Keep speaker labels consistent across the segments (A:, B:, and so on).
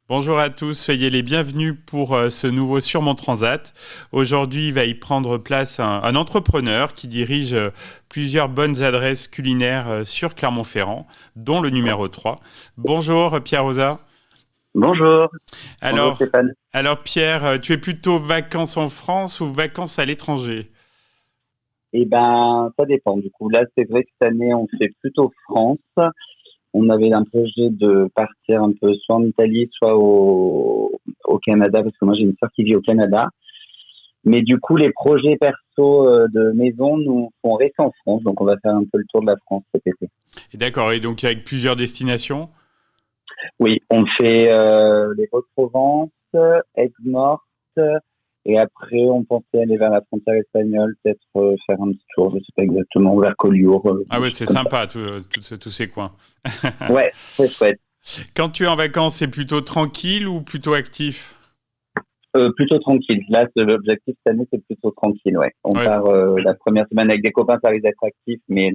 A: Bonjour à tous, soyez les bienvenus pour ce nouveau Sur mon Transat. Aujourd'hui, il va y prendre place un entrepreneur qui dirige plusieurs bonnes adresses culinaires sur Clermont-Ferrand, dont le numéro 3. Bonjour Pierre Rosa.
B: Bonjour, bonjour
A: Alors,
B: Stéphane.
A: alors Pierre, tu es plutôt vacances en France ou vacances à l'étranger?
B: Eh ben, ça dépend. Du coup, là, c'est vrai que cette année, on fait plutôt France. On avait un projet de partir un peu soit en Italie, soit au Canada, parce que moi, j'ai une sœur qui vit au Canada. Mais du coup, les projets perso de maison nous font rester en France. Donc, on va faire un peu le tour de la France cet été.
A: Et d'accord, et donc avec plusieurs destinations?
B: Oui, on fait les Hauts-de-Provence, Aigues-Mortes, et après, on pensait aller vers la frontière espagnole, peut-être faire un petit tour, je sais pas exactement, vers Collioure,
A: Ah
B: des
A: ouais,
B: choses
A: c'est
B: comme ça.
A: sympa, tous ces coins.
B: Ouais, très chouette.
A: Quand tu es en vacances, c'est plutôt tranquille ou plutôt actif?
B: Plutôt tranquille. Là, l'objectif cette année, c'est plutôt tranquille, ouais. On
A: Ouais,
B: part la première semaine avec des copains, ça risque d'être actif, mais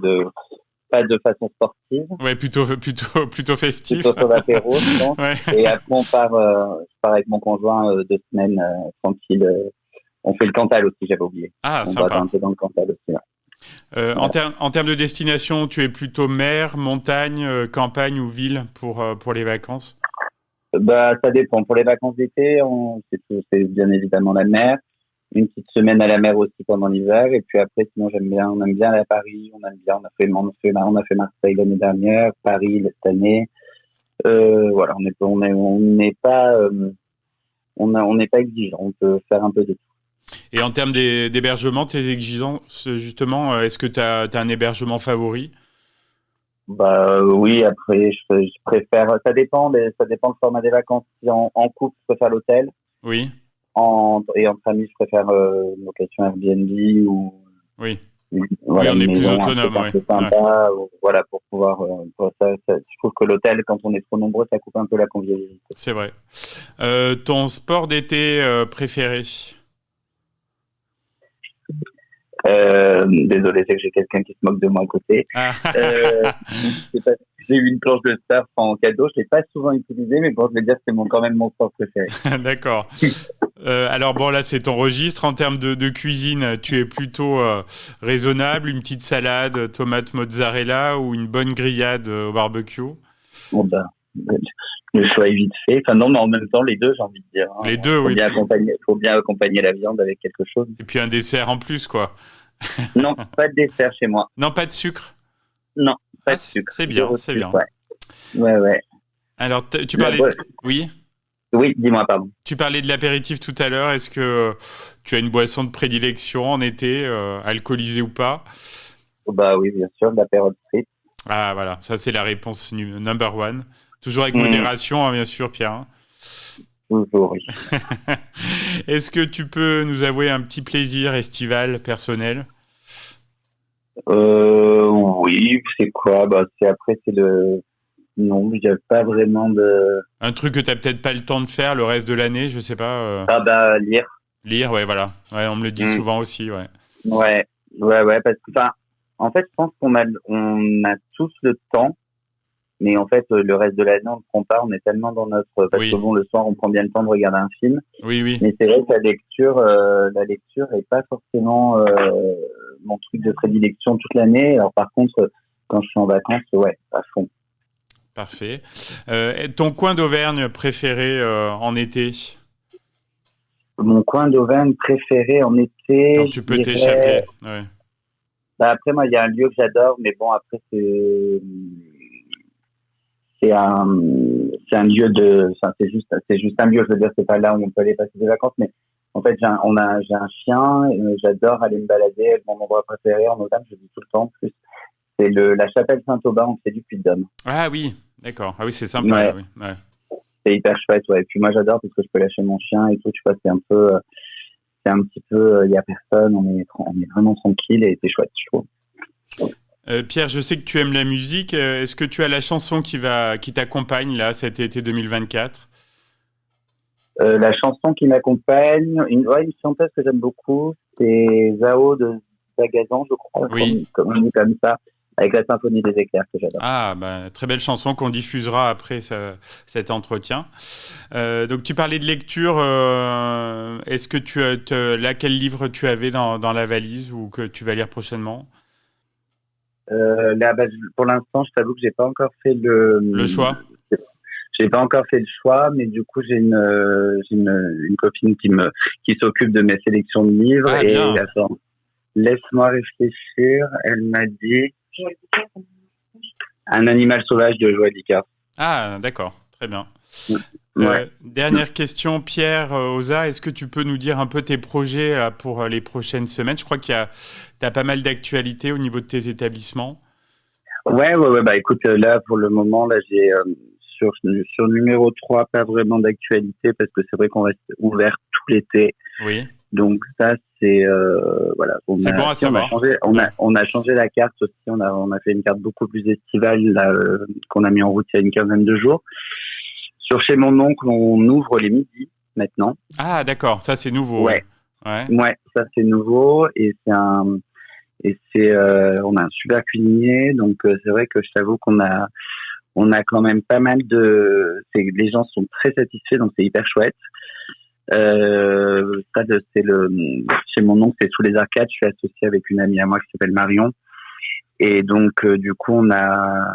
B: pas de façon sportive,
A: ouais, plutôt festif.
B: plutôt sur l'apéro, je pense.
A: Ouais.
B: Et après, je pars avec mon conjoint 2 semaines tranquille. On fait le Cantal aussi, j'avais oublié.
A: Ah,
B: On va
A: sympa.
B: un peu dans le Cantal aussi, ouais. Voilà.
A: En termes de destination, tu es plutôt mer, montagne, campagne ou ville pour les vacances?
B: Bah, ça dépend. Pour les vacances d'été, c'est bien évidemment la mer. Une petite semaine à la mer aussi pendant l'hiver. Et puis après, sinon, on aime bien aller à Paris. On a fait Marseille l'année dernière, Paris cette année. Voilà, on n'est pas, on n'est pas exigeant. On peut faire un peu de tout.
A: Et en termes d'hébergement, tes exigences, justement, est-ce que tu as un hébergement favori?
B: Bah, oui, après, je préfère, ça dépend le format des vacances. Si en couple, je préfère l'hôtel.
A: Oui,
B: Et entre amis, je préfère une location Airbnb ou
A: oui. Oui,
B: voilà,
A: on
B: une
A: est plus
B: maison, un truc
A: autonome,
B: un
A: oui.
B: peu
A: Ouais.
B: sympa, voilà, pour pouvoir, je trouve que l'hôtel, quand on est trop nombreux, ça coupe un peu la convivialité.
A: C'est vrai. Ton sport d'été préféré?
B: Désolé, c'est que j'ai quelqu'un qui se moque de moi à côté. Euh,
A: Ah.
B: c'est pas- j'ai eu une planche de surf en cadeau, je l'ai pas souvent utilisée, mais bon, je vais dire que c'est quand même mon sport préféré.
A: D'accord. Alors bon, là, c'est ton registre. En termes de cuisine, tu es plutôt raisonnable, une petite salade, tomate mozzarella ou une bonne grillade au barbecue?
B: Bon, ben, le choix est vite fait. Enfin, non, mais en même temps, les deux, j'ai envie de dire, hein.
A: Les deux, oui.
B: Faut bien accompagner la viande avec quelque chose.
A: Et puis un dessert en plus, quoi.
B: Non, pas de dessert chez moi.
A: Non, pas de sucre.
B: Non, pas
A: Ah,
B: de sucre.
A: c'est bien,
B: Zéro
A: c'est
B: sucre,
A: bien.
B: ouais. Ouais, ouais.
A: Alors, tu
B: La
A: parlais
B: bo-
A: Oui,
B: Oui, dis-moi, pardon.
A: tu parlais de l'apéritif tout à l'heure. Est-ce que tu as une boisson de prédilection en été, alcoolisée ou pas?
B: Bah oui, bien sûr, de la période street.
A: Ah, voilà, ça c'est la réponse number one. Toujours avec
B: Hmm,
A: modération, hein, bien sûr, Pierre. Hein.
B: toujours, oui.
A: Est-ce que tu peux nous avouer un petit plaisir estival personnel?
B: Oui, c'est quoi? Bah, c'est le, non, il n'y a pas vraiment de,
A: Un truc que tu n'as peut-être pas le temps de faire le reste de l'année, je sais pas.
B: ah bah, lire.
A: Lire, ouais, voilà. Ouais, on me le dit
B: Hmm,
A: souvent aussi, ouais.
B: ouais, ouais, parce que, enfin, en fait, je pense on a tous le temps. Mais en fait, le reste de l'année, on ne prend pas. On est tellement dans parce que
A: Oui,
B: bon, le soir, on prend bien le temps de regarder un film.
A: oui, oui.
B: Mais c'est vrai que la lecture est pas forcément mon truc de prédilection toute l'année. Alors par contre, quand je suis en vacances, ouais, à fond.
A: Parfait. Et ton coin d'Auvergne préféré en été?
B: Mon coin d'Auvergne préféré en
A: Quand
B: été,
A: tu
B: je
A: peux
B: dirais.
A: t'échapper. Ouais.
B: Bah après, moi, il y a un lieu que j'adore, mais bon, après, c'est un, c'est un lieu enfin, c'est juste un lieu. Je veux dire, c'est pas là où on peut aller passer des vacances, mais en fait, j'ai un chien, et j'adore aller me balader. Mon endroit préféré en Auvergne, je dis tout le temps, en plus, c'est la chapelle Saint-Aubin, on fait du Puy-de-Dôme.
A: Ah oui, d'accord. Ah oui, c'est sympa là,
B: Ouais,
A: oui. Ouais.
B: c'est hyper chouette, ouais. Et puis moi, j'adore parce que je peux lâcher mon chien et tout, tu vois, c'est un petit peu, il y a personne, on est vraiment tranquille et c'est chouette, je trouve.
A: Pierre, je sais que tu aimes la musique. Est-ce que tu as la chanson qui t'accompagne là cet été 2024?
B: La chanson qui m'accompagne, ouais, une chanteuse que j'aime beaucoup, c'est Zao de Zagazan, je crois,
A: Oui,
B: comme on dit comme ça. avec la symphonie des éclairs que j'adore.
A: Ah, très belle chanson qu'on diffusera après cet entretien. Donc, tu parlais de lecture. Est-ce que là, quel livre tu avais dans la valise ou que tu vas lire prochainement?
B: Là, pour l'instant, je t'avoue que j'ai pas encore fait
A: Le choix?
B: J'ai pas encore fait le choix, mais du coup, j'ai une copine qui s'occupe de mes sélections de livres.
A: Ah,
B: et
A: bien.
B: attends, laisse-moi réfléchir. Elle m'a dit Un animal sauvage de Joël Dicker.
A: Ah, d'accord. Très bien.
B: Ouais.
A: Dernière question, Pierre Oza, est-ce que tu peux nous dire un peu tes projets pour les prochaines semaines? Je crois tu as pas mal d'actualités au niveau de tes établissements.
B: Ouais. Bah, écoute, là, pour le moment, là, j'ai sur numéro 3, pas vraiment d'actualité parce que c'est vrai qu'on reste ouvert tout l'été.
A: Oui.
B: Donc ça, c'est voilà.
A: C'est bon à savoir.
B: On a changé la carte aussi. On a fait une carte beaucoup plus estivale là, qu'on a mis en route il y a une quinzaine de jours. Sur chez mon oncle, on ouvre les midis maintenant.
A: Ah, d'accord. Ça, c'est nouveau.
B: Ouais, ça c'est nouveau et on a un super cuisinier. Donc c'est vrai que je t'avoue qu'on a quand même pas mal les gens sont très satisfaits, donc c'est hyper chouette. Ça, chez mon oncle, c'est sous les arcades. Je suis associé avec une amie à moi qui s'appelle Marion. Et donc, du coup, il y a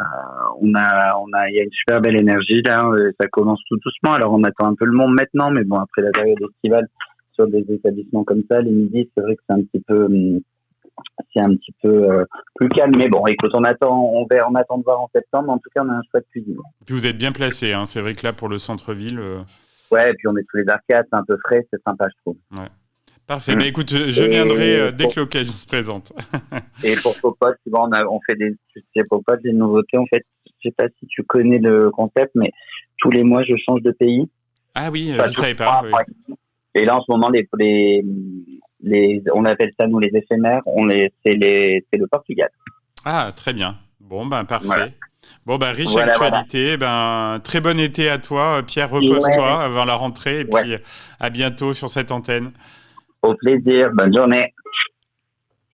B: une super belle énergie là. Ça commence tout doucement. Alors, on attend un peu le monde maintenant, mais bon, après la période estivale, sur des établissements comme ça, les midis, c'est vrai que c'est un petit peu plus calme. Mais bon, écoute, on attend de voir en septembre. En tout cas, on a un chouette cuisine.
A: Puis vous êtes bien placé, hein. C'est vrai que là, pour le centre-ville.
B: Ouais, et puis on est sous les arcades, c'est un peu frais, c'est sympa, je trouve.
A: Ouais. Parfait. Bah, écoute, je viendrai dès que l'occasion se présente.
B: Et pour Popote, on fait chez Popote, des nouveautés. En fait, je sais pas si tu connais le concept, mais tous les mois, je change de pays.
A: Ah oui, je savais pas. Oui.
B: Et là, en ce moment, on appelle ça, nous, les éphémères. C'est le Portugal.
A: Ah, très bien. Bon, parfait.
B: Voilà.
A: Bon, riche actualité. Voilà. Très bon été à toi, Pierre. Repose-toi avant la rentrée. Et puis, à bientôt sur cette antenne.
B: Au plaisir. Bonne journée.